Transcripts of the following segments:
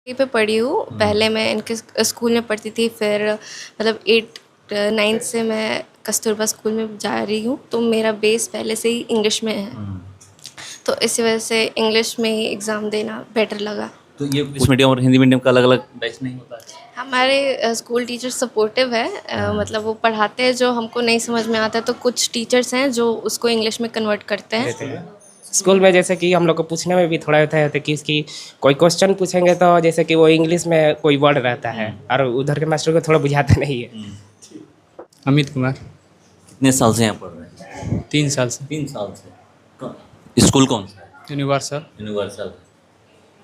यहीं पे पढ़ी हूँ। पहले मैं इनके स्कूल में पढ़ती थी, फिर मतलब 8 9 से मैं कस्तूरबा स्कूल में जा रही हूँ, तो मेरा बेस पहले से ही इंग्लिश में है, तो इसी वजह से इंग्लिश में ही एग्ज़ाम देना बेटर लगा। तो ये इंग्लिश मीडियम और हिंदी मीडियम का अलग अलग बैच नहीं होता है? हमारे स्कूल टीचर सपोर्टिव है, मतलब वो पढ़ाते हैं, जो हमको नहीं समझ में आता है तो कुछ टीचर्स हैं जो उसको इंग्लिश में कन्वर्ट करते हैं। देते हैं स्कूल में। जैसे कि हम लोग को पूछने में भी थोड़ा होता है कि इसकी कोई क्वेश्चन पूछेंगे तो जैसे कि वो इंग्लिश में कोई वर्ड रहता है और उधर के मास्टर को थोड़ा बुझाता नहीं है। अमित कुमार। कितने साल से यहाँ पढ़ रहे हैं? 3 साल से। 3 साल से। स्कूल कौन सा है? यूनिवर्सल। यूनिवर्सल।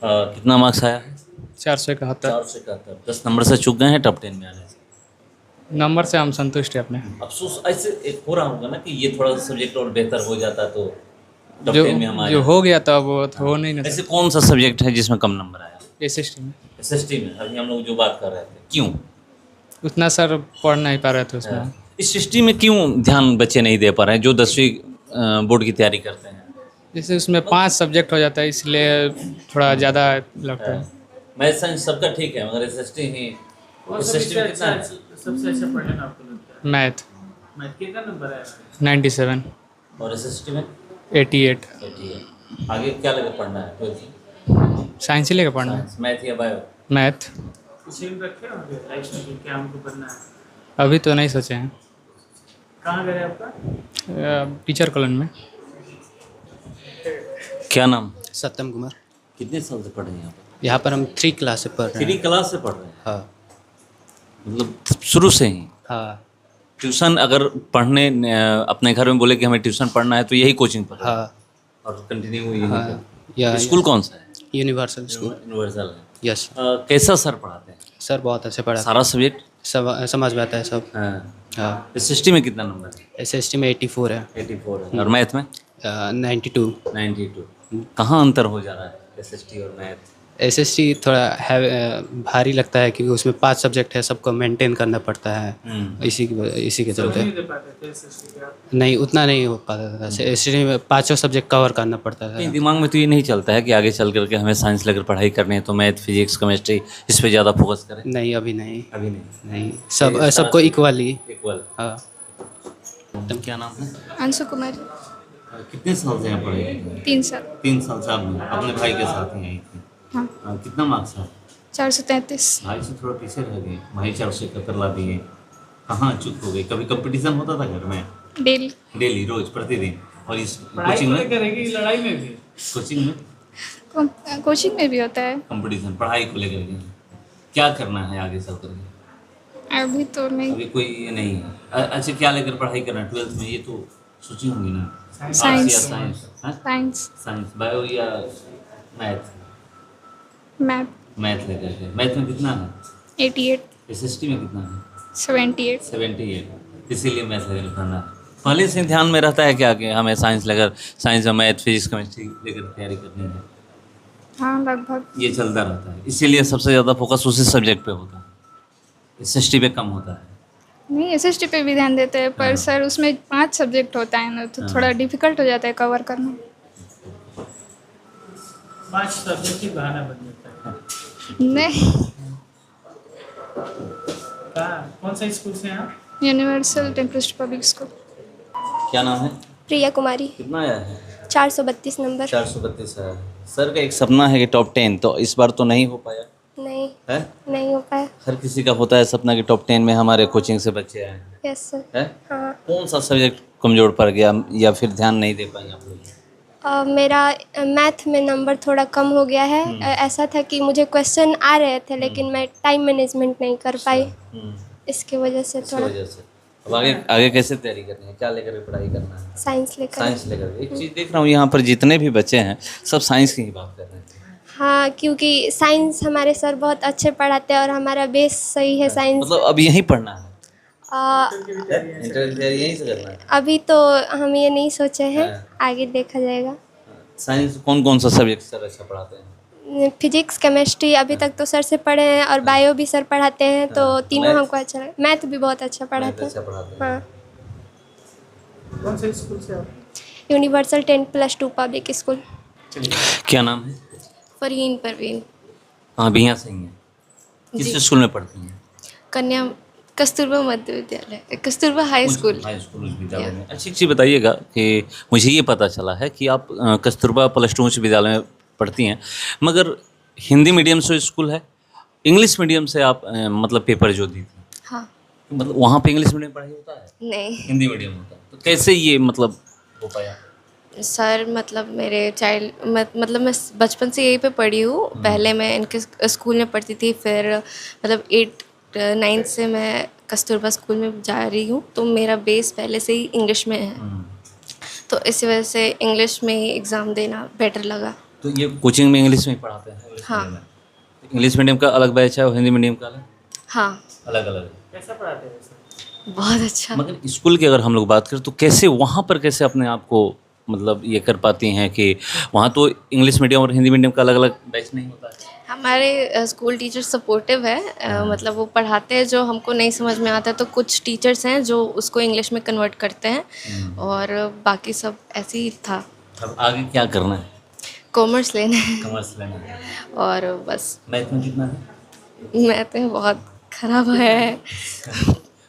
कितना मार्क्स आया है? 471। 471। 10 नंबर से चूक गए हैं टॉप 10 में आने से। नंबर से हम संतुष्ट हैं अपने। अफसोस ऐसे एक हो रहा होगा ना कि ये थोड़ा सा सब्जेक्ट और बेहतर हो जाता तो टॉप जो 10 में हम आ जो जाते। हो गया था वो तो हो नहीं ना। ऐसे कौन सा सब्जेक्ट है जिसमें कम नंबर आया? एसएसटी में एसएसटी में अभी हम लोग जो बात कर रहे थे, क्यों उतना सर पढ़ नहीं पा रहे थे उसमें। इस सिस्टम में क्यों ध्यान बच्चे नहीं दे पा रहे हैं जो 10वीं बोर्ड की तैयारी करते हैं? जैसे उसमें 5 सब्जेक्ट हो जाता है, इसलिए थोड़ा ज़्यादा लगता है। मैथ साइंस सबका ठीक है, मगर एसएसटी ही एसएसटी में कितना है? सबसे अच्छा पढ़ने में आपको लगता है? मैथ मैथ कितना नंबर है? 97। और एसएसटी में 88। 88। आगे क्या लगे पढ़ना है? 12th साइंस ही लेकर पढ़ना है। साइंस, मैथ या बायो? मैथ। कुछ एम रखे होंगे लाइफ में कि क्या हमको बनना है? अभी तो नहीं सोचे हैं। कहाँ गए आपका? टीचर कॉलोनी में। क्या नाम? सत्यम कुमार। कितने साल से पढ़ रहे हैं यहाँ पर? यहाँ पर हम 3 क्लास से पढ़ रहे 3 हैं। क्लास से पढ़ रहे हैं? हाँ मतलब शुरू से ही? हाँ ट्यूशन अगर पढ़ने अपने घर में बोले कि हमें ट्यूशन पढ़ना है तो यही कोचिंग पढ़ रहे हैं? हाँ और कंटिन्यू यही हाँ कर- या स्कूल कौन सा है? Universal school. यूनिवर्सल है। यस कैसा सर पढ़ाते हैं? सर बहुत अच्छे पढ़ा। सारा सब्जेक्ट? सब समझ में आता है सब। हाँ। हाँ एसएसटी में कितना नंबर है? एसएसटी में 84 है। 84 है। और मैथ में? 92। 92। कहाँ अंतर हो जा रहा है एसएसटी और मैथ? एसएसटी थोड़ा भारी लगता है क्योंकि उसमें 5 सब्जेक्ट है, सबको मेंटेन करना पड़ता है। इसी के चलते नहीं दे पाते थे एसएसटी के आप? नहीं उतना नहीं हो पाता था। एसएसटी में 5 सब्जेक्ट कवर करना पड़ता नहीं, था। दिमाग में तो ये नहीं चलता है कि आगे चल करके हमें साइंस लेकर पढ़ाई करनी है तो मैथ फिजिक्स केमिस्ट्री इस पे ज़्यादा फोकस करें? नहीं अभी नहीं। अभी नहीं। नहीं सबको इक्वली। इक्वल। हाँ तुम क्या नाम है? अंशु कुमारी। कितने साल से यहाँ पढ़े हैं? 3 साल। 3 साल से आपने अपने भाई के साथ ही आई थी? हाँ। कितना मार्क्स है? 433। भाई से थोड़ा पीछे रह गए, भाई 471 ला दिए। कहाँ चुप हो गए? कभी कंपटीशन होता था घर में? डेली। डेली, रोज, प्रतिदिन? और इस पढ़ाई कोचिंग को में? लेकर है कि लड़ाई में भी? कोचिंग में कोचिंग में भी होता है। कंपटीशन पढ़ाई को लेकर के क्या करना है आगे चल करके? अभी तो नहीं। अभी कोई ये नहीं है। अच्छा, क्या लेकर पढ़ाई करना है 12th में? ये तो सोची होंगी ना। साइंस। आर्ट्स या साइंस? हाँ? साइंस। साइंस, बायो या मैथ? मैथ। मैथ लेकर के। मैथ में कितना है? 88। एसएसटी में कितना है? 78। 78। इसीलिए मैथ लेकर पढ़ना है। पहले से ध्यान में रहता है क्या कि हमें साइंस लेकर, साइंस और मैथ फिजिक्स केमिस्ट्री लेकर तैयारी करनी है? हाँ लगभग। ये चलता रहता है, इसीलिए सबसे ज़्यादा फोकस उसी सब्जेक्ट पे होता है, एसएसटी पे कम होता है। नहीं एसएसटी पे भी ध्यान देते हैं, पर हाँ। सर उसमें 5 सब्जेक्ट होता है ना, तो थोड़ा डिफिकल्ट हो जाता है कवर करना। 5 सब्जेक्ट ही बहाना बन जाता है। नहीं। कहाँ कौन सा स्कूल से हैं आप? Universal templist public school. क्या नाम है? प्रिया कुमारी। कितना आया है? 432 नंबर। 432 है। सर का एक सपना है कि टॉप 10, तो इस बार तो नहीं हो पाया नहीं है? नहीं हो पाया। हर किसी का होता है सपना कि टॉप 10 में हमारे कोचिंग से बच्चे आए यस सर। है? हाँ कौन सा सब्जेक्ट कमजोर पड़ गया या फिर ध्यान नहीं दे पाए आप लोग? मेरा मैथ में नंबर थोड़ा कम हो गया है। ऐसा था कि मुझे क्वेश्चन आ रहे थे लेकिन मैं टाइम मैनेजमेंट नहीं कर पाई, इसकी वजह से इसकी थोड़ा। वजह से। अब आगे कैसे तैयारी करनी है? क्या लेकर के पढ़ाई करना है? साइंस लेकर। साइंस लेकर। एक चीज़ देख रहा हूँ यहाँ पर जितने भी बच्चे हैं सब साइंस की ही बात कर रहे हैं। हाँ क्योंकि साइंस हमारे सर बहुत अच्छे पढ़ाते हैं और हमारा बेस सही है साइंस। मतलब अब यहीं पढ़ना है? आ, इंटर तैयारी यहीं से करना है? अभी तो हम ये नहीं सोचे हैं, हाँ। आगे देखा जाएगा। साइंस कौन सा सब्जेक्ट सर अच्छा पढ़ाते हैं? फिजिक्स केमिस्ट्री अभी तक तो सर से पढ़े हैं और बायो भी सर पढ़ाते हैं, तो तीनों मैथ? हमको अच्छा लगा। मैथ भी बहुत अच्छा पढ़ाते अच्छा हैं। पढ़ाते हैं। हाँ कौन से स्कूल से आप? Universal 10+2 public school. क्या नाम है? फरहीन परवीन। हाँ बिहार से ही हैं। किस जी। स्कूल में पढ़ती हैं? कन्या कस्तूरबा मध्य विद्यालय, Kasturba high school. High school उच्च विद्यालय में। अच्छी चीज़ बताइएगा कि मुझे ये पता चला है कि आप कस्तूरबा +2 उच्च विद्यालय में पढ़ती हैं, मगर हिंदी मीडियम से स्कूल है, इंग्लिश मीडियम से आप मतलब पेपर जो दी थी, हाँ। मतलब वहाँ पे इंग्लिश मीडियम पढ़ाई होता है, नहीं हिंदी मीडियम होता है, तो कैसे ये मतलब हो पाया? सर, मतलब मेरे मतलब मैं बचपन से यहीं पे पढ़ी हूँ। पहले मैं इनके स्कूल में पढ़ती थी, फिर मतलब 8-9 से मैं कस्तूरबा स्कूल में जा रही हूँ, तो मेरा बेस पहले से ही इंग्लिश में है, तो इसी वजह से इंग्लिश में ही एग्ज़ाम देना बेटर लगा। तो ये कोचिंग में इंग्लिश में ही पढ़ाते हैं? हाँ। इंग्लिश मीडियम का अलग बैच है और हिंदी मीडियम का अलग? हाँ, अलग अलग। कैसा पढ़ाते हैं सर? बहुत अच्छा। मगर स्कूल की अगर हम लोग बात करें तो कैसे वहाँ पर कैसे अपने आप को मतलब ये कर पाती हैं कि वहाँ तो इंग्लिश मीडियम और हिंदी मीडियम का अलग अलग बैच नहीं होता है? हमारे स्कूल टीचर सपोर्टिव है, मतलब वो पढ़ाते हैं, जो हमको नहीं समझ में आता है तो कुछ टीचर्स हैं जो उसको इंग्लिश में कन्वर्ट करते हैं, और बाकी सब ऐसे ही था। अब आगे क्या करना है? कॉमर्स लेना है कॉमर्स लेना है। और बस। मैथ में कितना है? मैं तो बहुत खराब है।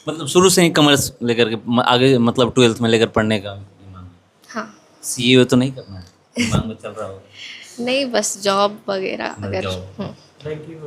मतलब शुरू से ही कॉमर्स लेकर के आगे मतलब 12th में लेकर पढ़ने का दिमाग? हाँ, CA तो नहीं करना है दिमाग में चल रहा हो? नहीं, बस जॉब वगैरह अगर। जॉब। Thank you.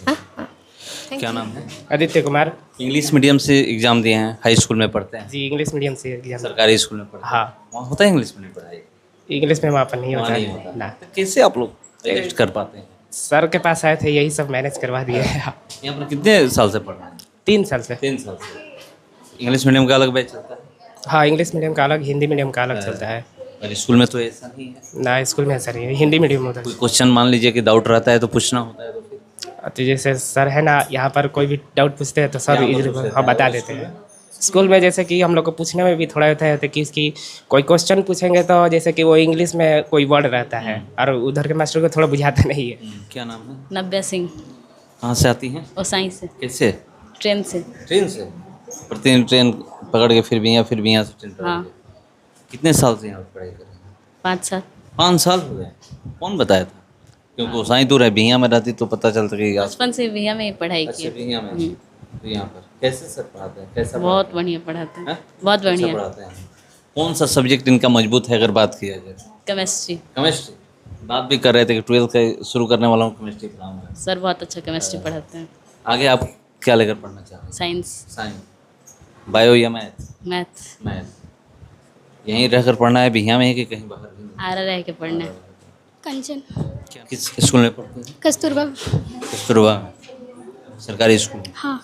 Thank क्या you. नाम है? आदित्य कुमार। इंग्लिश मीडियम से एग्जाम दिए हैं, हाई स्कूल में पढ़ते हैं, जी, इंग्लिश मीडियम से एग्जाम। सरकारी स्कूल में पढ़ते हैं। हाँ, वहाँ होता है इंग्लिश मीडियम पढ़ाई? इंग्लिश में वहाँ पर नहीं वहाँ होता नहीं है होता। ना। तो कैसे आप लोग एडजस्ट कर पाते हैं? सर के पास आए थे, यही सब मैनेज करवा दिए। यहाँ पर कितने साल से पढ़ रहे हैं? 3 साल से। 3 साल से। इंग्लिश मीडियम का अलग बैच चलता है हाँ, इंग्लिश मीडियम का अलग, हिंदी मीडियम का अलग चलता है और स्कूल में तो ऐसा नहीं है? ना। स्कूल में ऐसा नहीं है, हिंदी मीडियम होता कोई क्वेश्चन मान लीजिए कि डाउट रहता है तो पूछना होता है तो फिर है। तो जैसे सर है ना, यहाँ पर कोई भी डाउट पूछते हैं तो सर यहाँ पर इजीली पूछ लेते हाँ हैं। बता देते हैं। स्कूल में जैसे कि हम लोग को पूछने में भी थोड़ा होता है कि इसकी कोई क्वेश्चन पूछेंगे तो जैसे कि वो इंग्लिश में कोई वर्ड रहता है और उधर के मास्टर को थोड़ा बुझाता नहीं है। क्या नाम है? नव्या सिंह कहाँ से आती हैं? ओसाई से, कैसे? ट्रेन से। ट्रेन से? प्रतिदिन ट्रेन पकड़ के फिर भी यहाँ से ट्रेन पकड़ हाँ। के। कितने साल से यहाँ पर पढ़ाई कर रहे हैं? 5 साल। 5 साल हो गए। कौन बताया था? क्योंकि उसाई दूर है, बिहियाँ में रहती तो पता चलता कि बचपन से भैया में ही पढ़ाई अच्छा की। बिहियाँ में। तो यहाँ पर कैसे सर पढ़ाते हैं? कैसा बहुत पढ़ाते बढ़िया पढ़ाते हैं? हैं, हैं? बहुत अच्छा बढ़िया। पढ़ाते हैं। कौन सा सब्जेक्ट इनका मजबूत है अगर बात किया जाए? केमिस्ट्री। केमिस्ट्री। बात भी कर रहे थे कि 12th का शुरू करने वाला हूँ, केमिस्ट्री पढ़ाऊंगा। सर बहुत अच्छा केमिस्ट्री पढ़ाते हैं। आगे आप क्या लेकर पढ़ना चाह रहे हैं? साइंस, साइंस, बायो या मैथ? मैथ। मैथ। यहीं रहकर पढ़ना है बिहियाँ में ही कि कहीं बाहर भी? आ रह के पढ़ने। कंचन क्या किस स्कूल में पढ़ते हैं? कस्तूरबा। कस्तूरबा में, सरकारी स्कूल में। हाँ,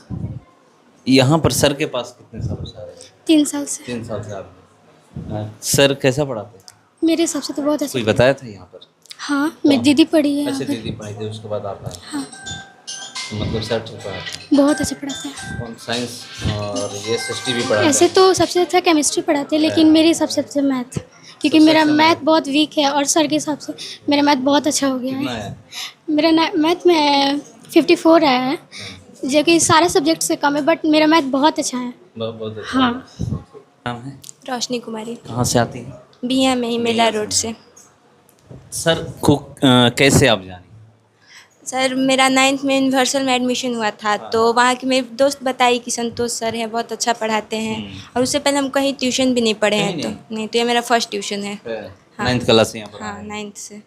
यहाँ पर सर के पास कितने सालों से आ रहे हैं? 3 साल से। 3 साल से आप सर कैसा पढ़ाते हैं? मेरे हिसाब से तो बहुत अच्छा। कुछ बताया था यहाँ पर? हाँ, मेरी दीदी पढ़ी है यहाँ अच्छा पे। दीदी पढ़ाई थी उसके बाद आप आए? हाँ, तो मतलब सर ठीक पढ़ाते हैं? बहुत अच्छा पढ़ाते हैं। कौन साइंस और ये SST भी पढ़ाते ऐसे हैं? तो सबसे अच्छा केमिस्ट्री पढ़ाते हैं, लेकिन मेरे हिसाब से सबसे मैथ, क्योंकि मेरा मैथ बहुत वीक है और सर के हिसाब से मेरा मैथ बहुत अच्छा हो गया कितना है। है? मेरा मैथ में 54 आया है, जो कि सारे सब्जेक्ट से कम है, बट मेरा मैथ बहुत अच्छा है। बहुत बहुत अच्छा। हाँ। नाम है? रोशनी कुमारी, कहाँ से आती हैं? बिया में ही, मेला रोड से। सर को कैसे आप जानी? सर मेरा 9th में यूनिवर्सल में एडमिशन हुआ था, तो वहाँ की मेरी दोस्त बताई कि संतोष सर हैं, बहुत अच्छा पढ़ाते हैं, और उससे पहले हम कहीं ट्यूशन भी नहीं पढ़े हैं। कहीं तो नहीं, तो ये मेरा फर्स्ट ट्यूशन है। 9th क्लास से यहाँ पर? हाँ, 9th से।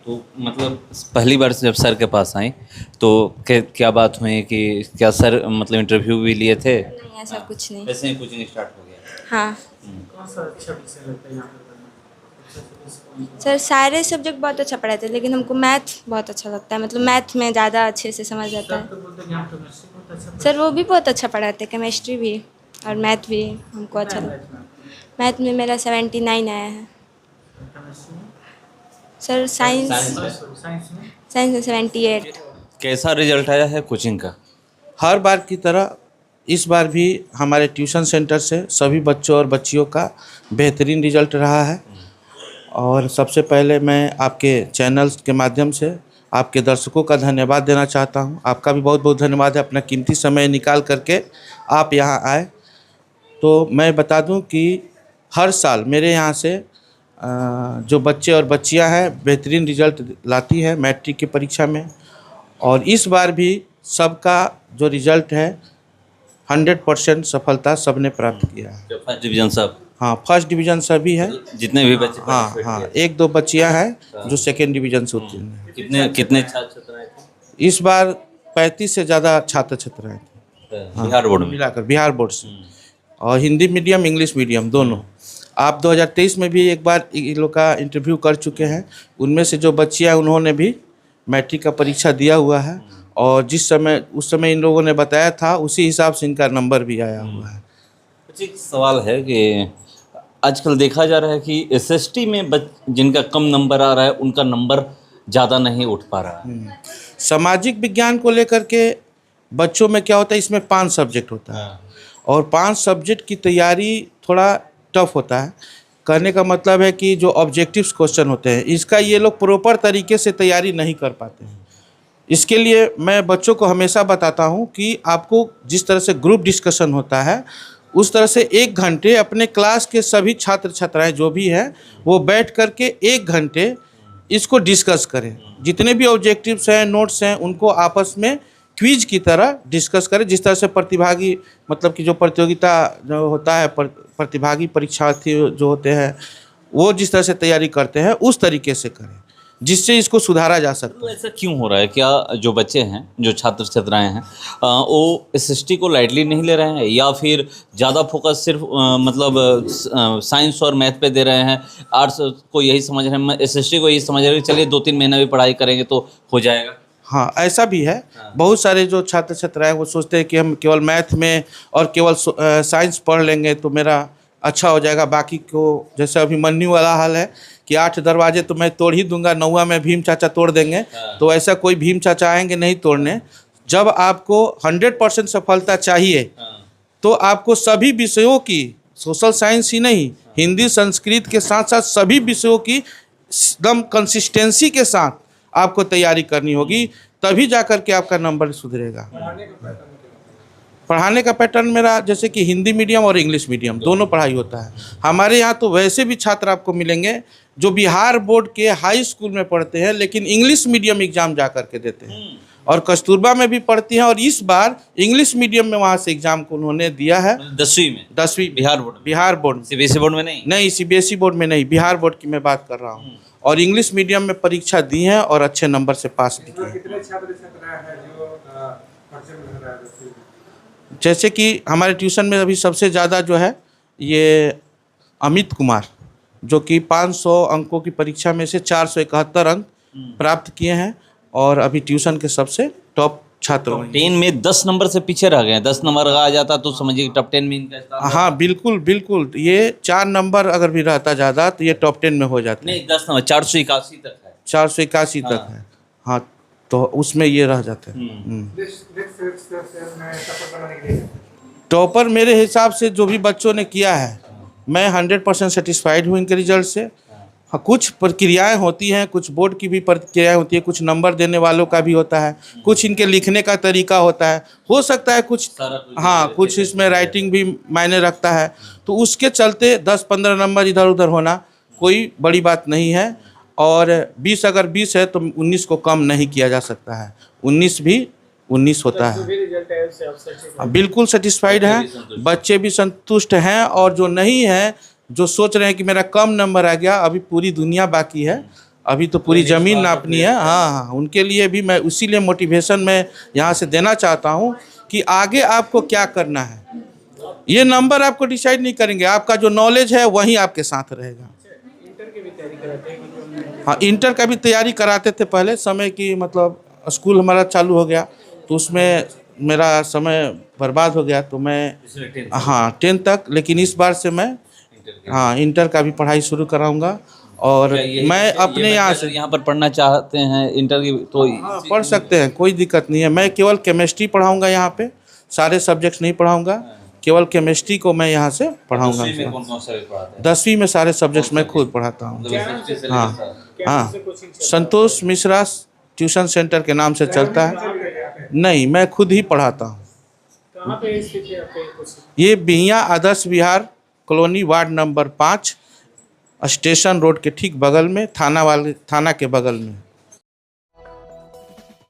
तो मतलब पहली बार जब सर के पास आई तो क्या बात हुई कि क्या सर मतलब इंटरव्यू भी लिए थे? नहीं, ऐसा कुछ नहीं। वैसे ही कोचिंग स्टार्ट हो गया? हाँ कौन सा अच्छा विषय लगता है यहाँ पर पढ़ना? सर, सारे सब्जेक्ट बहुत अच्छा पढ़ाते हैं, लेकिन हमको मैथ बहुत अच्छा लगता है, मतलब मैथ में ज़्यादा अच्छे से समझ आता है। तो बोलते हैं कि यहाँ केमिस्ट्री बहुत अच्छा सर वो भी बहुत अच्छा पढ़ाते हैं, केमिस्ट्री भी और मैथ भी हमको अच्छा लगता है। मैथ में मेरा 79 आया है। केमिस्ट्री में, सर साइंस साइंस में में 78। कैसा रिजल्ट आया है कोचिंग का? हर बार की तरह इस बार भी हमारे ट्यूशन सेंटर से सभी बच्चों और बच्चियों का बेहतरीन रिजल्ट रहा है। और सबसे पहले मैं आपके चैनल्स के माध्यम से आपके दर्शकों का धन्यवाद देना चाहता हूं। आपका भी बहुत बहुत धन्यवाद है, अपना कीमती समय निकाल करके आप यहां आए। तो मैं बता दूं कि हर साल मेरे यहां से जो बच्चे और बच्चियां हैं बेहतरीन रिजल्ट लाती हैं मैट्रिक की परीक्षा में। और इस बार भी सबका जो रिजल्ट है 100% सफलता सबने प्राप्त किया है। जो फर्स्ट डिवीजन सब, हाँ, फर्स्ट डिवीजन सभी है। जितने भी बच्चे हाँ participate हाँ, किए। एक दो बच्चियाँ हैं जो सेकेंड डिवीजन से उत्तीर्ण हैं। कितने कितने छात्र छात्राएं थे इस बार 35 से ज़्यादा छात्र छात्राएँ थे बिहार बोर्ड में? मिलाकर, बिहार बोर्ड से, और हिंदी मीडियम इंग्लिश मीडियम दोनों। आप 2023 में भी एक बार इन लोग का इंटरव्यू कर चुके हैं। उनमें से जो बच्चियाँ उन्होंने भी मैट्रिक का परीक्षा दिया हुआ है, और जिस समय उस समय इन लोगों ने बताया था उसी हिसाब से इनका नंबर भी आया हुआ है। अच्छा, एक सवाल है कि आजकल देखा जा रहा है कि एसएसटी में जिनका कम नंबर आ रहा है उनका नंबर ज़्यादा नहीं उठ पा रहा है। सामाजिक विज्ञान को लेकर के बच्चों में क्या होता है, इसमें 5 सब्जेक्ट होता है, और 5 सब्जेक्ट की तैयारी थोड़ा टफ होता है। कहने का मतलब है कि जो ऑब्जेक्टिव्स क्वेश्चन होते हैं, इसका ये लोग प्रॉपर तरीके से तैयारी नहीं कर पाते हैं। इसके लिए मैं बच्चों को हमेशा बताता हूँ कि आपको जिस तरह से ग्रुप डिस्कशन होता है, उस तरह से 1 घंटे अपने क्लास के सभी छात्र छात्राएं जो भी हैं वो बैठ कर के 1 घंटे इसको डिस्कस करें। जितने भी ऑब्जेक्टिव्स हैं, नोट्स हैं, उनको आपस में क्विज की तरह डिस्कस करें। जिस तरह से प्रतिभागी, मतलब कि जो प्रतियोगिता जो होता है, प्रतिभागी परीक्षार्थी जो होते हैं वो जिस तरह से तैयारी करते हैं उस तरीके से करें, जिससे इसको सुधारा जा सकता तो ऐसा क्यों हो रहा है? क्या जो बच्चे हैं, जो छात्र छात्राएं हैं, वो एसएसटी को लाइटली नहीं ले रहे हैं, या फिर ज़्यादा फोकस सिर्फ मतलब साइंस और मैथ पे दे रहे हैं? आर्ट्स को यही समझ रहे हैं, एसएसटी को यही समझ रहे हैं कि चलिए 2-3 महीना भी पढ़ाई करेंगे तो हो जाएगा? हाँ, ऐसा भी है। बहुत सारे जो छात्र छात्राएं वो सोचते हैं कि हम केवल मैथ में और केवल साइंस पढ़ लेंगे तो मेरा अच्छा हो जाएगा, बाकी को, जैसे अभिमन्यु वाला हाल है कि 8 दरवाजे तो मैं तोड़ ही दूंगा, 9वां में भीम चाचा तोड़ देंगे। तो ऐसा कोई भीम चाचा आएंगे नहीं तोड़ने। जब आपको 100% सफलता चाहिए तो आपको सभी विषयों की, सोशल साइंस ही नहीं, हिंदी संस्कृत के साथ साथ सभी विषयों की एकदम कंसिस्टेंसी के साथ आपको तैयारी करनी होगी, तभी जाकर के आपका नंबर सुधरेगा। पढ़ाने का पैटर्न मेरा जैसे कि हिंदी मीडियम और इंग्लिश मीडियम दोनों पढ़ाई होता है। हमारे यहाँ तो वैसे भी छात्र आपको मिलेंगे जो बिहार बोर्ड के हाई स्कूल में पढ़ते हैं लेकिन इंग्लिश मीडियम एग्ज़ाम जा कर के देते हैं, और कस्तूरबा में भी पढ़ती हैं, और इस बार इंग्लिश मीडियम में वहाँ से एग्ज़ाम को उन्होंने दिया है। 10वीं बिहार बोर्ड में, सीबीएसई बोर्ड में नहीं, सीबीएसई बोर्ड में नहीं, बिहार बोर्ड की मैं बात कर रहा हूँ। और इंग्लिश मीडियम में परीक्षा दी हैं और अच्छे नंबर से पास भी किए। जैसे कि हमारे ट्यूशन में अभी सबसे ज़्यादा जो है ये अमित कुमार, जो कि 500 अंकों की परीक्षा में से 471 अंक प्राप्त किए हैं, और अभी ट्यूशन के सबसे टॉप छात्रों में। 10 में 10 नंबर से पीछे रह गए। 10 नंबर आ जाता तो समझिए टॉप 10 में इनका स्थान। हाँ बिल्कुल बिल्कुल, ये 4 नंबर अगर भी रहता ज़्यादा तो ये टॉप 10 में हो जाता। नहीं, 10 नंबर 481 तक है, 481 तक है। हाँ, तो उसमें ये रह जाते हैं। टॉपर मेरे हिसाब से जो भी बच्चों ने किया है, मैं 100% सेटिस्फाइड हूँ इनके रिजल्ट से। हाँ, कुछ प्रक्रियाएं होती हैं, कुछ बोर्ड की भी प्रक्रियाएं होती है, कुछ नंबर देने वालों का भी होता है, कुछ इनके लिखने का तरीका होता है, हो सकता है कुछ, हाँ, कुछ इसमें राइटिंग भी मायने रखता है। तो उसके चलते 10-15 नंबर इधर उधर होना कोई बड़ी बात नहीं है। और 20 अगर 20 है तो 19 को कम नहीं किया जा सकता है, 19 भी 19 होता है। बिल्कुल सेटिस्फाइड हैं, बच्चे भी संतुष्ट हैं, और जो नहीं है, जो सोच रहे हैं कि मेरा कम नंबर आ गया, अभी पूरी दुनिया बाकी है, अभी तो पूरी ज़मीन नापनी है। हाँ, उनके लिए भी मैं उसीलिए मोटिवेशन मैं यहाँ से देना चाहता हूँ कि आगे आपको क्या करना है। ये नंबर आपको डिसाइड नहीं करेंगे, आपका जो नॉलेज है वही आपके साथ रहेगा। हाँ, इंटर का भी तैयारी कराते थे पहले, समय की मतलब स्कूल हमारा चालू हो गया तो उसमें मेरा समय बर्बाद हो गया, तो मैं हाँ 10 तक, लेकिन इस बार से मैं हाँ इंटर का भी पढ़ाई शुरू कराऊंगा। और मैं अपने यहाँ पर पढ़ना चाहते हैं इंटर की तो हाँ, पढ़ सकते हैं, कोई दिक्कत नहीं है। मैं केवल केमिस्ट्री पढ़ाऊँगा यहाँ पे, सारे सब्जेक्ट्स नहीं पढ़ाऊँगा, केवल केमिस्ट्री को मैं यहाँ से पढ़ाऊँगा। 10वीं में सारे सब्जेक्ट्स मैं खुद पढ़ाता हूँ। हाँ हाँ, संतोष मिश्रा ट्यूशन सेंटर के नाम से चलता है। नहीं, मैं खुद ही पढ़ाता हूँ। ये Bihiya Adarsh Vihar colony, ward number 5, station road के ठीक बगल में, थाना के बगल में।